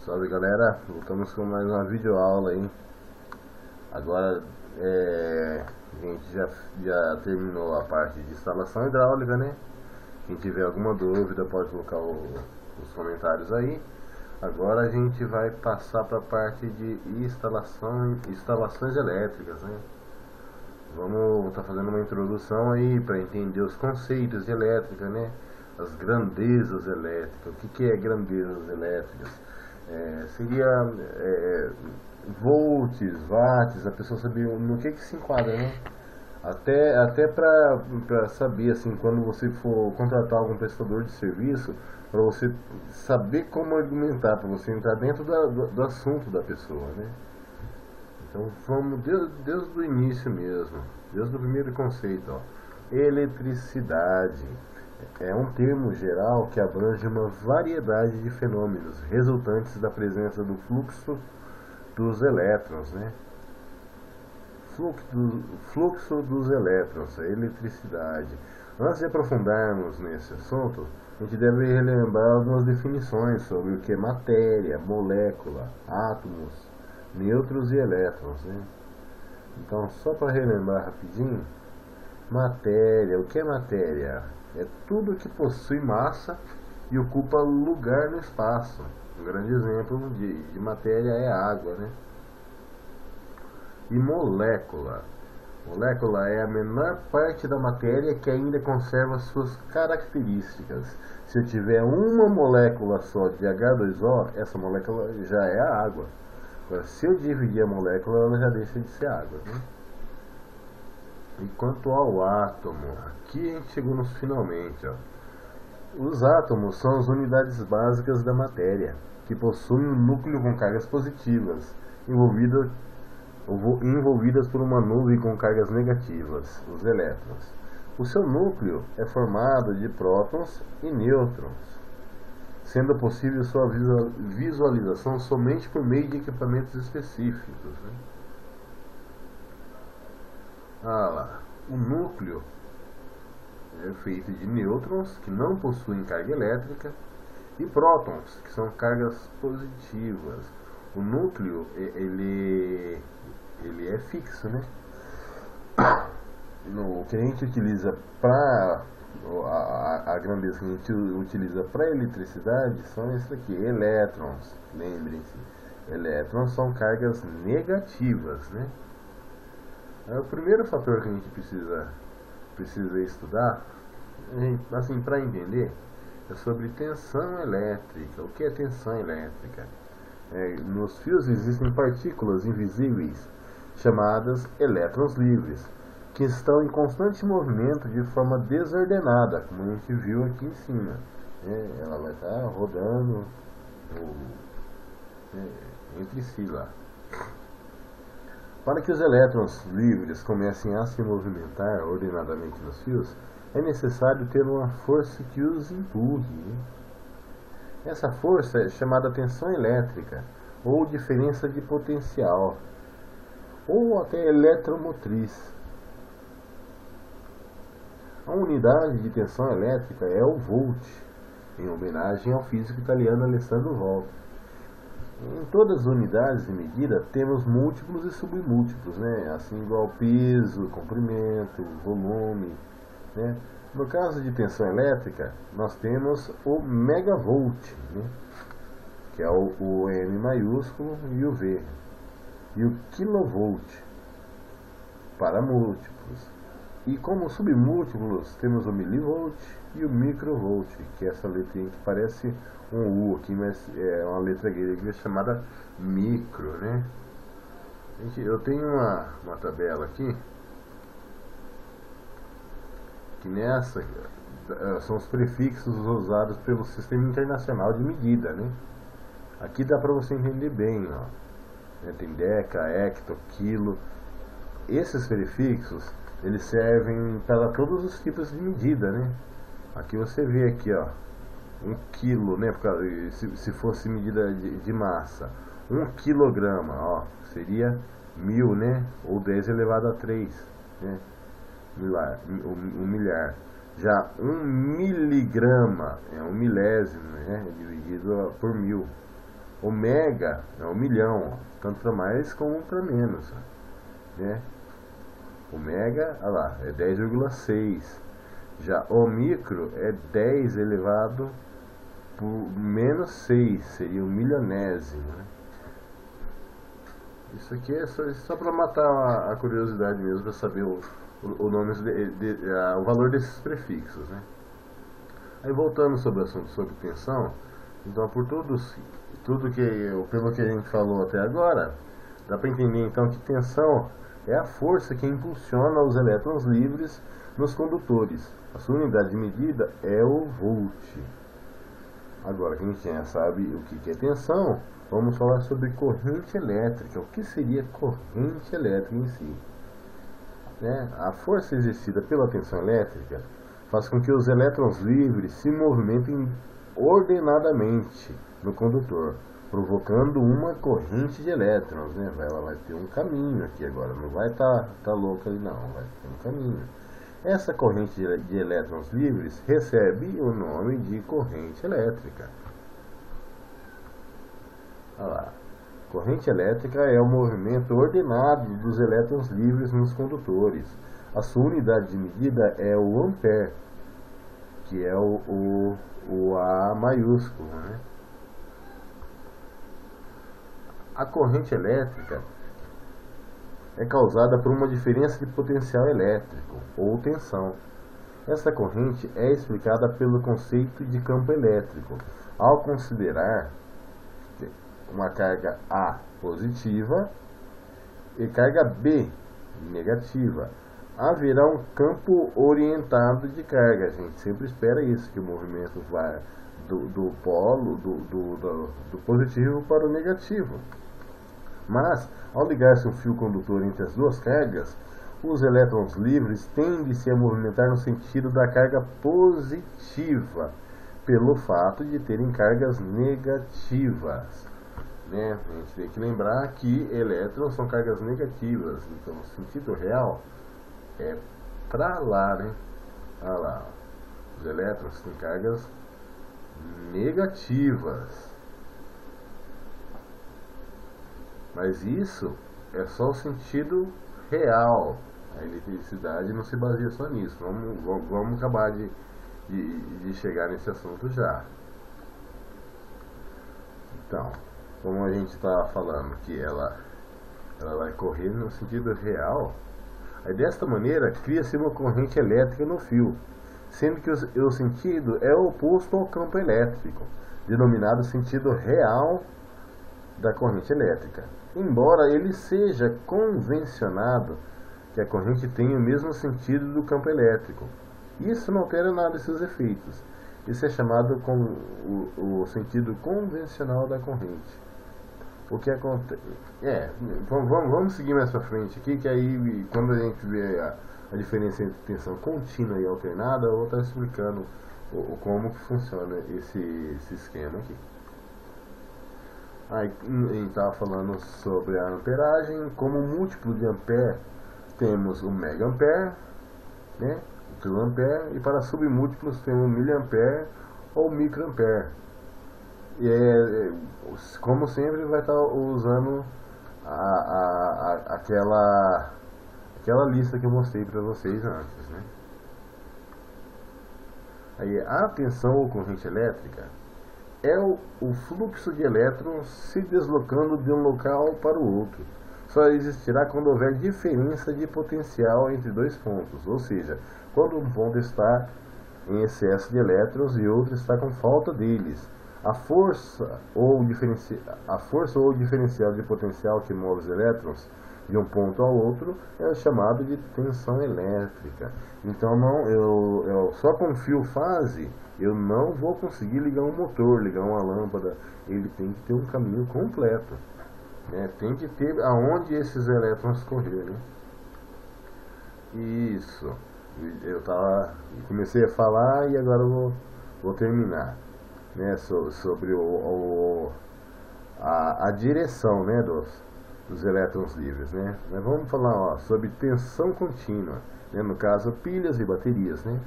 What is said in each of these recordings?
Salve galera, voltamos com mais uma videoaula aí. Agora a gente já terminou a parte de instalação hidráulica, né? Quem tiver alguma dúvida pode colocar os comentários aí. Agora a gente vai passar para a parte de instalações elétricas, né? Vamos estar fazendo uma introdução aí para entender os conceitos de elétrica, né? As grandezas elétricas. O que é grandezas elétricas? Seria volts, watts, a pessoa saber no que se enquadra, né? Até para saber, assim, quando você for contratar algum prestador de serviço, para você saber como argumentar, para você entrar dentro do assunto da pessoa, né? Então vamos desde o início mesmo, desde o primeiro conceito, ó. Eletricidade é um termo geral que abrange uma variedade de fenômenos resultantes da presença do fluxo dos elétrons, né? Fluxo dos elétrons, a eletricidade. Antes de aprofundarmos nesse assunto, a gente deve relembrar algumas definições sobre o que é matéria, molécula, átomos, nêutrons e elétrons, né? Então, só para relembrar rapidinho, matéria, o que é matéria? É tudo que possui massa e ocupa lugar no espaço. Um grande exemplo de matéria é a água, né? E molécula. Molécula é a menor parte da matéria que ainda conserva suas características. Se eu tiver uma molécula só de H2O, essa molécula já é a água. Agora, se eu dividir a molécula, ela já deixa de ser água, né? E quanto ao átomo, aqui a gente chegou nos finalmente, ó. Os átomos são as unidades básicas da matéria, que possuem um núcleo com cargas positivas, envolvidas por uma nuvem com cargas negativas, os elétrons. O seu núcleo é formado de prótons e nêutrons, sendo possível sua visualização somente por meio de equipamentos específicos, né? O núcleo é feito de nêutrons, que não possuem carga elétrica, e prótons, que são cargas positivas. O núcleo, ele é fixo, né? O que a gente utiliza para a grandeza que a gente utiliza para eletricidade são isso aqui, elétrons. Lembrem-se, elétrons são cargas negativas, né? O primeiro fator que a gente precisa estudar, assim, para entender, é sobre tensão elétrica. O que é tensão elétrica? Nos fios existem partículas invisíveis chamadas elétrons livres, que estão em constante movimento de forma desordenada, como a gente viu aqui em cima. Ela vai estar rodando entre si lá. Para que os elétrons livres comecem a se movimentar ordenadamente nos fios, é necessário ter uma força que os empurre. Essa força é chamada tensão elétrica, ou diferença de potencial, ou até eletromotriz. A unidade de tensão elétrica é o volt, em homenagem ao físico italiano Alessandro Volta. Em todas as unidades de medida temos múltiplos e submúltiplos, né? Assim igual peso, comprimento, volume, né? No caso de tensão elétrica, nós temos o megavolt, né? Que é o M maiúsculo e o V, e o kilovolt para múltiplos. E como submúltiplos temos o milivolt e o microvolt, que é essa letrinha que parece um U aqui, mas é uma letra grega chamada micro, né? Eu tenho uma tabela aqui, que nessa são os prefixos usados pelo Sistema Internacional de Medida, né? Aqui dá para você entender bem, ó. Tem deca, hecto, quilo. Esses prefixos, eles servem para todos os tipos de medida, né? Aqui você vê aqui, ó, 1 quilo, né? Se fosse medida de massa, 1 quilograma, ó, seria 1000, né? Ou 10 elevado a 3, né? Um milhar. Já 1 miligrama é 1 milésimo, né? Dividido por 1000. Ômega é 1.000.000, tanto para mais como para menos, né? Ômega, olha lá, é 10,6. Já ômicro é 10 elevado por menos 6, seria um milionésimo, né? Isso aqui é só para matar a curiosidade mesmo, para saber o nome, o valor desses prefixos, né? Aí voltando sobre o assunto sobre tensão, então pelo que a gente falou até agora, dá para entender então que tensão é a força que impulsiona os elétrons livres nos condutores. A sua unidade de medida é o volt. Agora que a gente já sabe o que é tensão, vamos falar sobre corrente elétrica. O que seria corrente elétrica em si? Né? A força exercida pela tensão elétrica faz com que os elétrons livres se movimentem ordenadamente no condutor, provocando uma corrente de elétrons, né? Ela vai ter um caminho aqui agora, não vai tá louca ali não, vai ter um caminho. Essa corrente de elétrons livres recebe o nome de corrente elétrica. Olha lá. Corrente elétrica é o movimento ordenado dos elétrons livres nos condutores. A sua unidade de medida é o ampere, que é o A maiúsculo, né? A corrente elétrica é causada por uma diferença de potencial elétrico, ou tensão. Essa corrente é explicada pelo conceito de campo elétrico, ao considerar uma carga A positiva e carga B negativa. Haverá um campo orientado de carga. A gente sempre espera isso, que o movimento vá do polo, do positivo para o negativo. Mas, ao ligar-se um fio condutor entre as duas cargas, os elétrons livres tendem-se a movimentar no sentido da carga positiva, pelo fato de terem cargas negativas, né? A gente tem que lembrar que elétrons são cargas negativas, então o sentido real é para lá, né? Olha lá, os elétrons têm cargas negativas. Mas isso é só o sentido real. A eletricidade não se baseia só nisso. Vamos acabar de chegar nesse assunto já. Então, como a gente está falando que ela vai correr no sentido real, aí desta maneira cria-se uma corrente elétrica no fio, sendo que o sentido é oposto ao campo elétrico, denominado sentido real da corrente elétrica. Embora ele seja convencionado que a corrente tenha o mesmo sentido do campo elétrico, isso não altera nada de seus efeitos. Isso é chamado como o sentido convencional da corrente. O que acontece? Vamos seguir mais para frente aqui, que aí quando a gente vê a diferença entre tensão contínua e alternada, eu vou estar explicando como que funciona esse esquema aqui. Aí a gente estava falando sobre a amperagem. Como múltiplo de ampere temos o megampere, né, o quiloampere, e para submúltiplos temos o miliampere ou microampere. E como sempre vai estar usando aquela lista que eu mostrei para vocês antes, né? Aí a tensão ou corrente elétrica é o fluxo de elétrons se deslocando de um local para o outro. Só existirá quando houver diferença de potencial entre dois pontos, ou seja, quando um ponto está em excesso de elétrons e outro está com falta deles. A força ou diferencial de potencial que move os elétrons de um ponto ao outro é chamado de tensão elétrica. Então eu só com fio fase eu não vou conseguir ligar um motor, ligar uma lâmpada. Ele tem que ter um caminho completo, né? Tem que ter aonde esses elétrons correrem. Isso. Eu comecei a falar e agora eu vou terminar, né, sobre a direção, né, dos elétrons livres, né? Mas vamos falar sobre tensão contínua, né, no caso pilhas e baterias, né?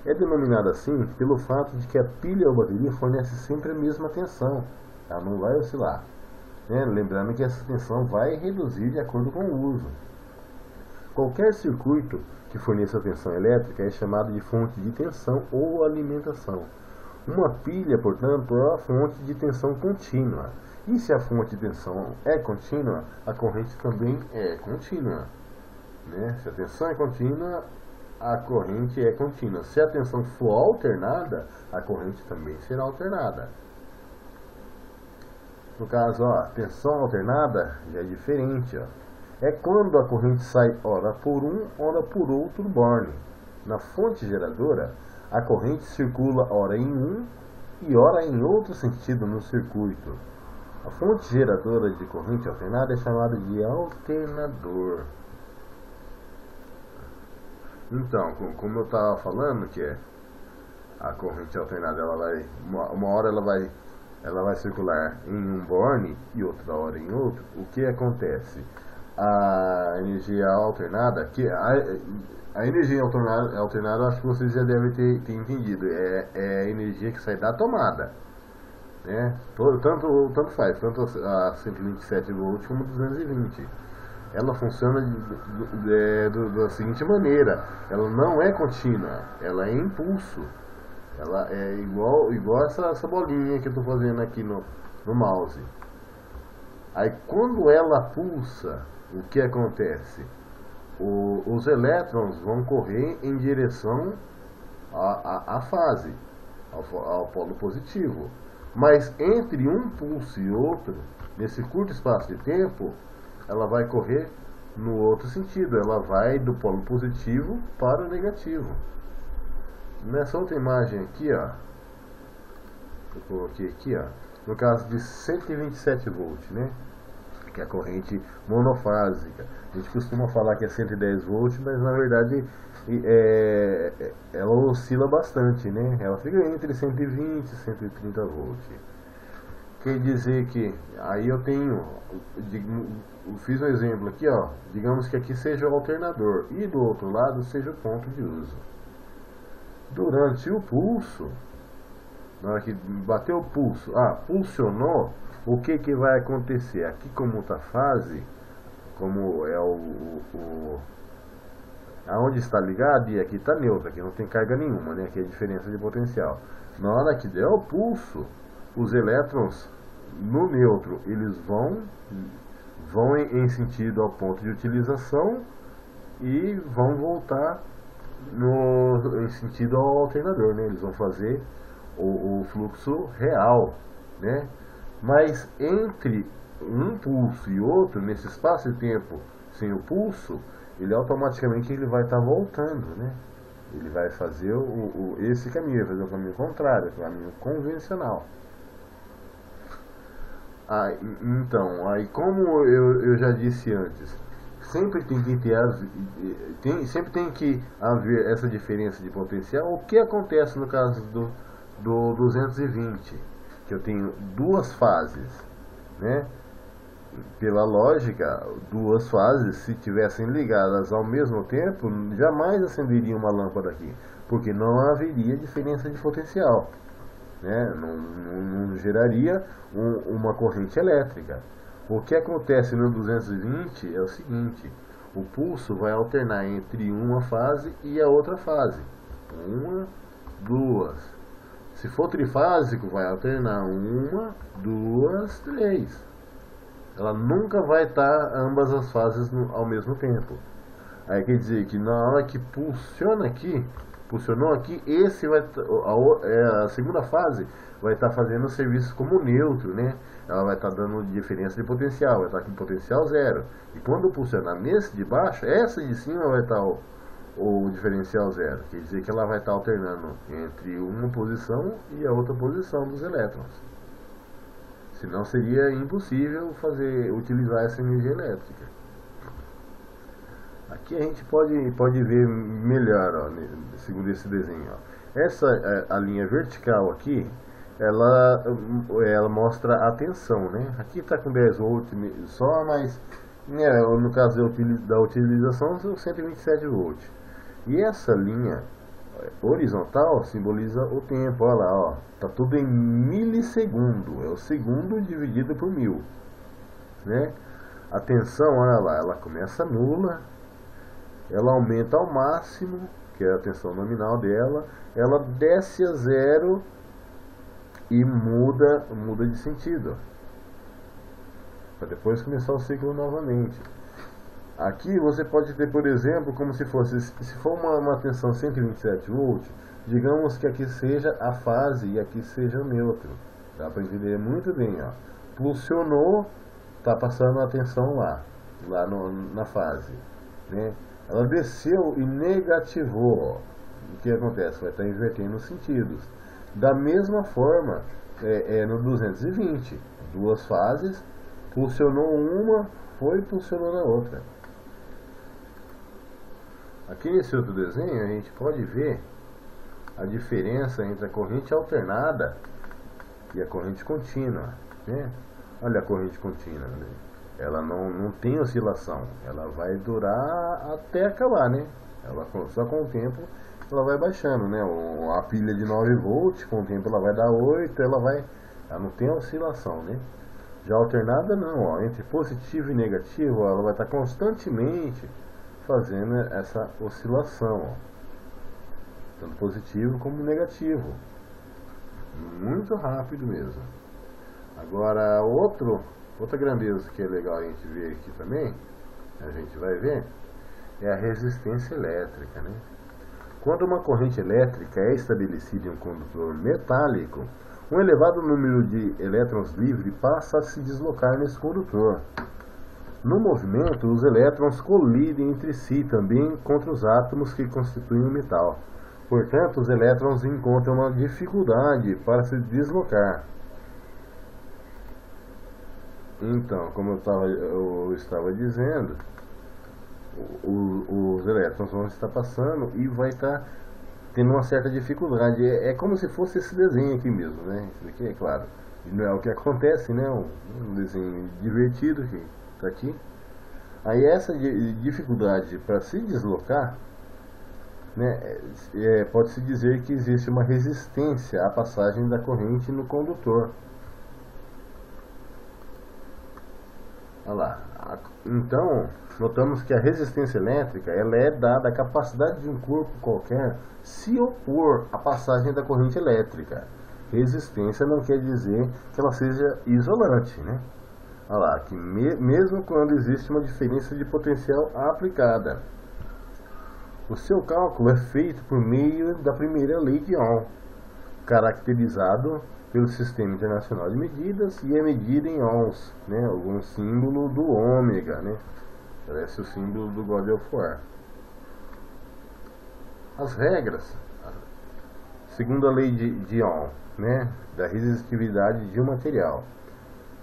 É denominada assim pelo fato de que a pilha ou bateria fornece sempre a mesma tensão, ela não vai oscilar, né? Lembrando que essa tensão vai reduzir de acordo com o uso. Qualquer circuito que forneça tensão elétrica é chamado de fonte de tensão ou alimentação. Uma pilha, portanto, é uma fonte de tensão contínua. E se a fonte de tensão é contínua, a corrente também é contínua, né? Se a tensão é contínua, a corrente é contínua. Se a tensão for alternada, a corrente também será alternada. No caso, ó, tensão alternada já é diferente, ó. É quando a corrente sai ora por um, ora por outro borne. Na fonte geradora, a corrente circula ora em um e ora em outro sentido no circuito. A fonte geradora de corrente alternada é chamada de alternador. Então, como eu estava falando, que é a corrente alternada, ela vai, uma hora ela vai circular em um borne e outra hora em outro. O que acontece? A energia alternada, a energia alternada, acho que vocês já devem ter entendido, é a energia que sai da tomada, né? Tanto faz, tanto a 127 volts como 220. Ela funciona da seguinte maneira: ela não é contínua, ela é impulso. Ela é igual essa bolinha que eu estou fazendo aqui no mouse. Aí quando ela pulsa, o que acontece? Os elétrons vão correr em direção à fase, ao polo positivo. Mas entre um pulso e outro, nesse curto espaço de tempo, ela vai correr no outro sentido. Ela vai do polo positivo para o negativo. Nessa outra imagem aqui, ó, eu coloquei aqui, ó, no caso de 127 volts, né? Que é a corrente monofásica. A gente costuma falar que é 110 volts, mas na verdade ela oscila bastante, né? Ela fica entre 120 e 130 volts. Quer dizer que aí eu fiz um exemplo aqui, ó. Digamos que aqui seja o alternador e do outro lado seja o ponto de uso. Durante o pulso, na hora que bateu o pulso, pulsionou, o que vai acontecer? Aqui como está a fase, como é aonde está ligado, e aqui está neutro, aqui não tem carga nenhuma, né? Aqui é a diferença de potencial. Na hora que der o pulso, os elétrons no neutro, eles vão em sentido ao ponto de utilização e vão voltar em sentido ao alternador, né? Eles vão fazer o fluxo real, né? Mas entre um pulso e outro, nesse espaço de tempo sem o pulso, ele automaticamente vai estar voltando, né? Ele vai fazer esse caminho, vai fazer o caminho contrário, o caminho convencional. Então, aí como eu já disse antes, sempre tem que haver essa diferença de potencial. O que acontece no caso do 220, que eu tenho duas fases, né? Pela lógica, duas fases, se tivessem ligadas ao mesmo tempo, jamais acenderia uma lâmpada aqui, porque não haveria diferença de potencial, né? Não geraria uma corrente elétrica. O que acontece no 220 é o seguinte: o pulso vai alternar entre uma fase e a outra fase. Uma, duas. Se for trifásico, vai alternar uma, duas, três. Ela nunca vai estar ambas as fases ao mesmo tempo. Aí quer dizer que na hora que pulsionou aqui, a segunda fase vai estar fazendo o serviço como neutro, né? Ela vai estar dando diferença de potencial, vai estar com potencial zero. E quando pulsionar nesse de baixo, essa de cima vai estar o diferencial zero. Quer dizer que ela vai estar alternando entre uma posição e a outra posição dos elétrons. Senão seria impossível utilizar essa energia elétrica. Aqui a gente pode ver melhor, ó, segundo esse desenho. Ó. A linha vertical aqui, ela mostra a tensão, né? Aqui está com 10 volts só, mas no caso da utilização são 127 volts. E essa linha horizontal simboliza o tempo, olha lá, ó, tá tudo em milissegundo, é o segundo dividido por 1000, né? A tensão, olha lá, ela começa nula, ela aumenta ao máximo, que é a tensão nominal dela, ela desce a zero e muda de sentido, para depois começar o ciclo novamente. Aqui você pode ter, por exemplo, como se fosse, se for uma tensão 127 volts, digamos que aqui seja a fase e aqui seja o neutro. Dá para entender muito bem, ó. Pulsionou, está passando a tensão lá na fase, né? Ela desceu e negativou, ó. O que acontece? Vai estar invertendo os sentidos. Da mesma forma, no 220, duas fases, pulsionou uma, foi e pulsionou na outra. Aqui nesse outro desenho a gente pode ver a diferença entre a corrente alternada e a corrente contínua, né? Olha a corrente contínua, né? Ela não tem oscilação, ela vai durar até acabar, né? Só com o tempo ela vai baixando, né? A pilha de 9 volts, com o tempo ela vai dar 8, ela não tem oscilação, né? Já a alternada não, ó, entre positivo e negativo, ela vai estar constantemente fazendo essa oscilação, ó, tanto positivo como negativo, muito rápido mesmo. Agora outra grandeza que é legal a gente ver aqui também, a gente vai ver, é a resistência elétrica, né? Quando uma corrente elétrica é estabelecida em um condutor metálico, um elevado número de elétrons livres passa a se deslocar nesse condutor. No movimento, os elétrons colidem entre si também contra os átomos que constituem o metal. Portanto, os elétrons encontram uma dificuldade para se deslocar. Então, como eu estava dizendo, os elétrons vão estar passando e vai estar tendo uma certa dificuldade. É como se fosse esse desenho aqui mesmo, né? Isso aqui é claro, não é o que acontece, né? Um desenho divertido que está aqui. Aí essa dificuldade para se deslocar, né, pode-se dizer que existe uma resistência à passagem da corrente no condutor. Olha lá. Então, notamos que a resistência elétrica ela é dada à capacidade de um corpo qualquer se opor à passagem da corrente elétrica. Resistência não quer dizer que ela seja isolante, né? Olha lá, que mesmo quando existe uma diferença de potencial aplicada. O seu cálculo é feito por meio da primeira lei de Ohm, caracterizado pelo Sistema Internacional de Medidas, e é medida em ohms, né? Algum símbolo do ômega, né? Parece o símbolo do God of War. As regras, segundo a lei de Ohm, né? Da resistividade de um material.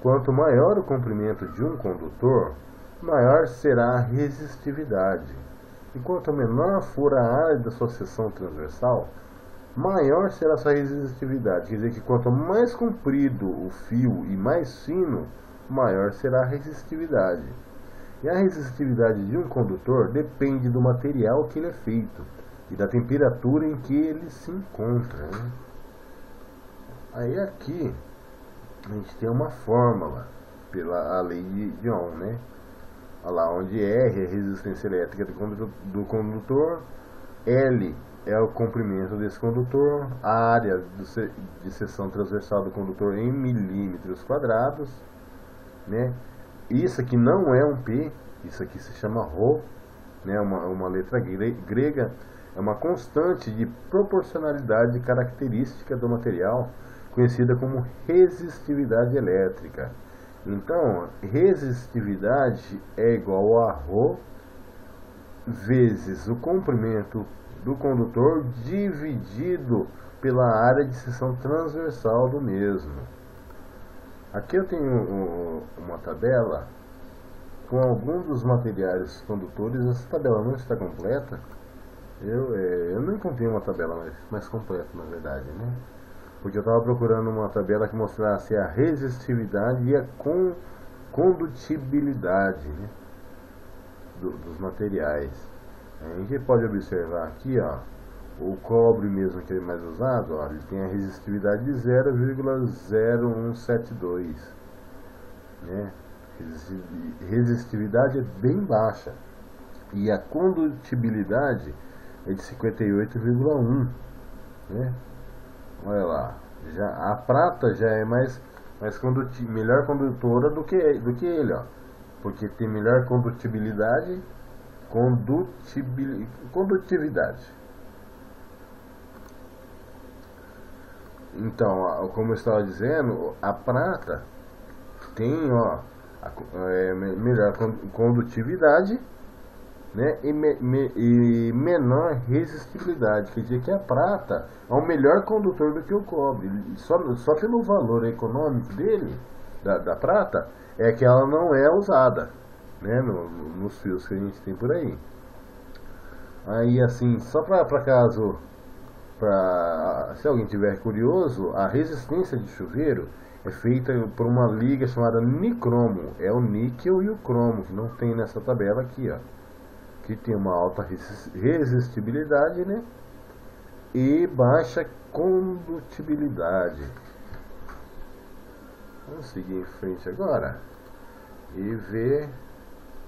Quanto maior o comprimento de um condutor, maior será a resistividade. E quanto menor for a área da sua seção transversal, maior será a sua resistividade. Quer dizer que quanto mais comprido o fio e mais fino, maior será a resistividade. E a resistividade de um condutor depende do material que ele é feito e da temperatura em que ele se encontra, né? Aí aqui a gente tem uma fórmula pela lei de Ohm, né? Olha lá, onde R é a resistência elétrica do condutor, L é o comprimento desse condutor, a área de seção transversal do condutor em milímetros quadrados, né? Isso aqui não é um P, isso aqui se chama Rho, né? Uma letra grega, é uma constante de proporcionalidade característica do material, conhecida como resistividade elétrica. Então, resistividade é igual a Rho vezes o comprimento do condutor dividido pela área de seção transversal do mesmo. Aqui eu tenho uma tabela com alguns dos materiais condutores. Essa tabela não está completa. Eu não encontrei uma tabela mais completa, na verdade, né? Porque eu estava procurando uma tabela que mostrasse a resistividade e a condutibilidade, né, dos materiais. A gente pode observar aqui, ó, O cobre mesmo, que é mais usado, ó, ele tem a resistividade de 0,0172, né? Resistividade é bem baixa. E a condutibilidade é de 58,1, né? Olha lá, já, a prata já é melhor condutora do que ele, ó, porque tem melhor condutividade. Então, como eu estava dizendo, a prata tem, ó, melhor condutividade, né, e menor resistibilidade. Quer dizer que a prata é um melhor condutor do que o cobre. Só pelo valor econômico dele, da prata, é que ela não é usada, né, nos fios que a gente tem por aí. Aí, assim, só para caso, se alguém tiver curioso, a resistência de chuveiro é feita por uma liga chamada nicromo. É o níquel e o cromo, que não tem nessa tabela aqui, ó. Que tem uma alta resistibilidade, né? E baixa condutibilidade. Vamos seguir em frente agora e ver.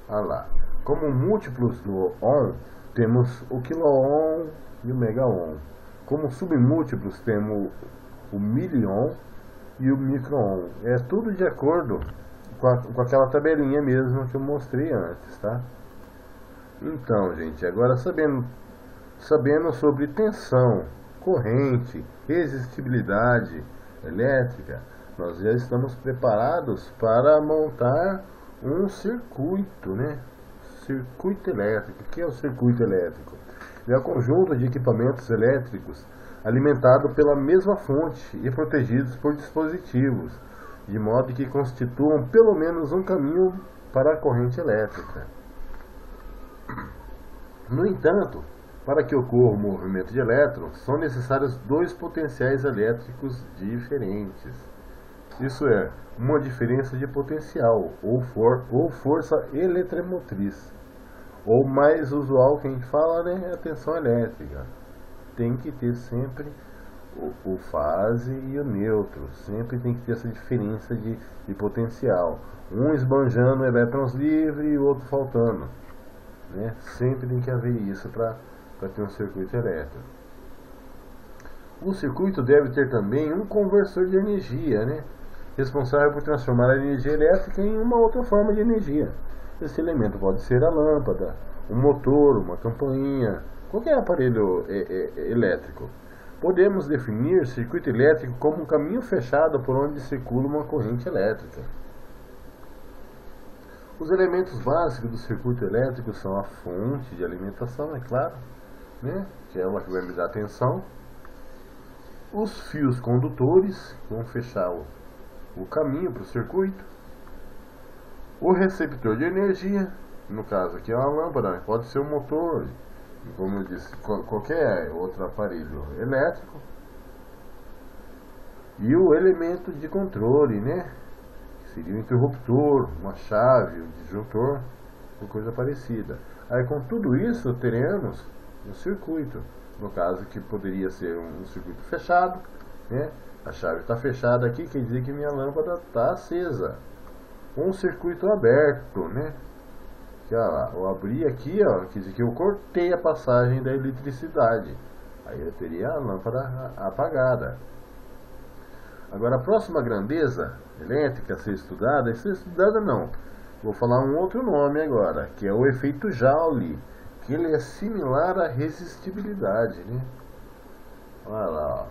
Ah lá. Como múltiplos do ohm, temos o quiloohm e o megaohm. Como submúltiplos temos o miliohm e o microohm. É tudo de acordo com aquela tabelinha mesmo que eu mostrei antes, tá? Então, gente, agora sabendo sobre tensão, corrente, resistibilidade elétrica, nós já estamos preparados para montar um circuito, né? Circuito elétrico. O que é o circuito elétrico? É um conjunto de equipamentos elétricos alimentado pela mesma fonte e protegidos por dispositivos, de modo que constituam pelo menos um caminho para a corrente elétrica. No entanto, para que ocorra o movimento de elétrons, são necessários dois potenciais elétricos diferentes. Isso é, uma diferença de potencial, ou força eletromotriz. Ou mais usual que a gente fala, né, é a tensão elétrica. Tem que ter sempre o fase e o neutro. Sempre tem que ter essa diferença de potencial. Um esbanjando elétrons livres e o outro faltando, né? Sempre tem que haver isso para ter um circuito elétrico. O circuito deve ter também um conversor de energia, né? Responsável por transformar a energia elétrica em uma outra forma de energia. Esse elemento pode ser a lâmpada, um motor, uma campainha, qualquer aparelho elétrico. Podemos definir circuito elétrico como um caminho fechado por onde circula uma corrente elétrica. Os elementos básicos do circuito elétrico são a fonte de alimentação, é claro, né? Que é ela que vai me dar tensão. Os fios condutores, que vão fechar o caminho para o circuito. O receptor de energia, no caso aqui é uma lâmpada, pode ser um motor, como eu disse, qualquer outro aparelho elétrico. E o elemento de controle, né? Seria um interruptor, uma chave, um disjuntor, ou coisa parecida. Aí com tudo isso teremos um circuito, no caso que poderia ser um circuito fechado, né? A chave está fechada aqui, quer dizer que minha lâmpada está acesa. Um circuito aberto, né? Que, ó, eu abri aqui, ó, quer dizer que eu cortei a passagem da eletricidade. Aí eu teria a lâmpada apagada. Agora a próxima grandeza elétrica a ser estudada não. Vou falar um outro nome agora, que é o efeito Joule, que ele é similar à resistibilidade, né? Olha lá, ó,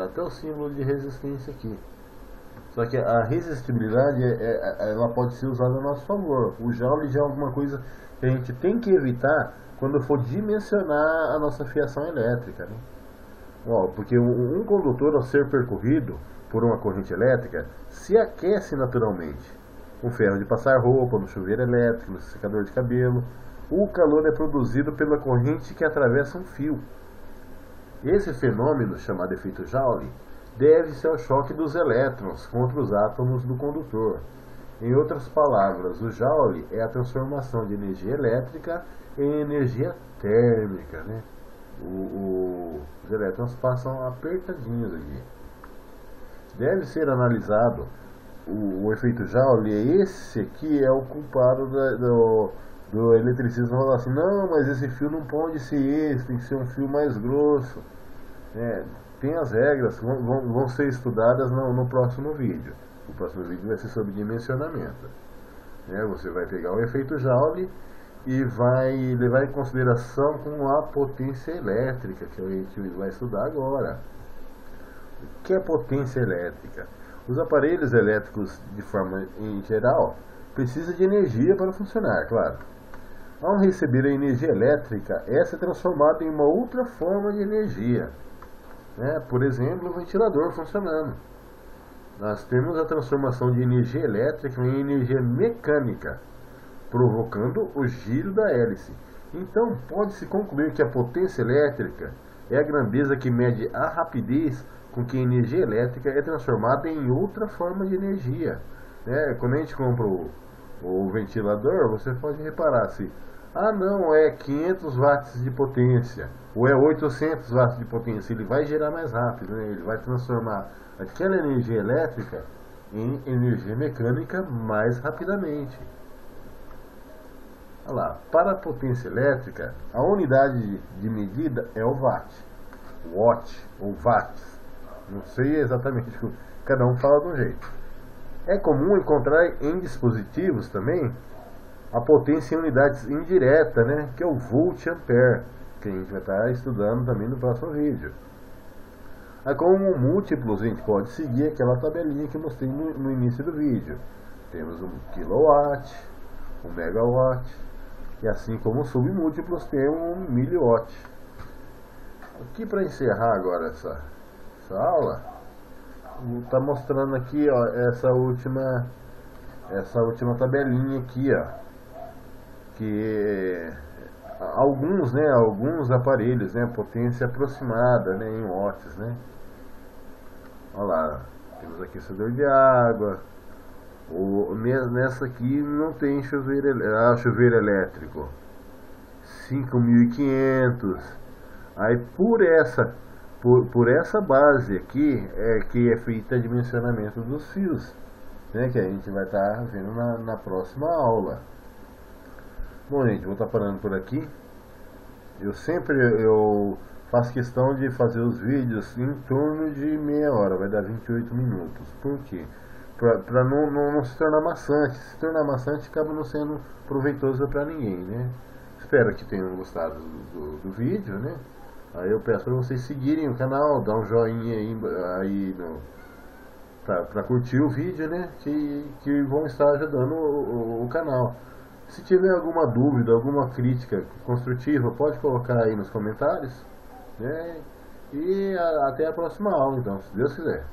até o símbolo de resistência aqui. Só que a resistibilidade ela pode ser usada a nosso favor. O Joule já é alguma coisa que a gente tem que evitar quando for dimensionar a nossa fiação elétrica, né? Ó, porque um condutor, ao ser percorrido por uma corrente elétrica, se aquece naturalmente. O ferro de passar roupa, no chuveiro elétrico, no secador de cabelo, o calor é produzido pela corrente que atravessa um fio. Esse fenômeno, chamado efeito Joule, deve-se ao choque dos elétrons contra os átomos do condutor. Em outras palavras, o Joule é a transformação de energia elétrica em energia térmica, né? os elétrons passam apertadinhos aqui. Deve ser analisado o efeito Joule. Esse aqui é o culpado do eletricista falar assim: não, mas esse fio não pode ser esse, tem que ser um fio mais grosso. Tem as regras que vão ser estudadas no próximo vídeo. O próximo vídeo vai ser sobre dimensionamento. Você vai pegar o efeito Joule e vai levar em consideração com a potência elétrica, que a gente vai estudar agora. O que é potência elétrica? Os aparelhos elétricos, de forma em geral, precisam de energia para funcionar, claro. Ao receber a energia elétrica, essa é transformada em uma outra forma de energia. Por exemplo, o ventilador funcionando. Nós temos a transformação de energia elétrica em energia mecânica, provocando o giro da hélice. Então, pode-se concluir que a potência elétrica é a grandeza que mede a rapidez com que a energia elétrica é transformada em outra forma de energia. Quando a gente compra o ventilador, você pode reparar se não é 500 watts de potência ou é 800 watts de potência, ele vai gerar mais rápido, ele vai transformar aquela energia elétrica em energia mecânica mais rapidamente. Olha lá, para a potência elétrica, a unidade de medida é o watt ou watts. Não sei exatamente, cada um fala de um jeito. É comum encontrar em dispositivos também a potência em unidades indiretas, que é o volt-ampere, que a gente vai estar estudando também no próximo vídeo. Como múltiplos, a gente pode seguir aquela tabelinha que eu mostrei no início do vídeo. Temos um quilowatt, um megawatt, e assim como submúltiplos tem um miliwatt. Aqui, para encerrar agora essa aula, vou estar mostrando aqui, essa última tabelinha aqui, que alguns aparelhos, potência aproximada, em watts, Olha lá, temos aquecedor de água. Nessa aqui não tem chuveiro elétrico, 5.500. Aí por essa base aqui que é feita o dimensionamento dos fios, que a gente vai estar vendo na próxima aula. Bom, gente, vou estar parando por aqui. Eu faço questão de fazer os vídeos em torno de meia hora, vai dar 28 minutos. Por quê? Para não se tornar maçante. Se tornar maçante, acaba não sendo proveitoso para ninguém, Espero que tenham gostado do vídeo, Aí eu peço para vocês seguirem o canal, dar um joinha aí para curtir o vídeo, que vão estar ajudando o canal. Se tiver alguma dúvida, alguma crítica construtiva, pode colocar aí nos comentários, E até a próxima aula, então, se Deus quiser.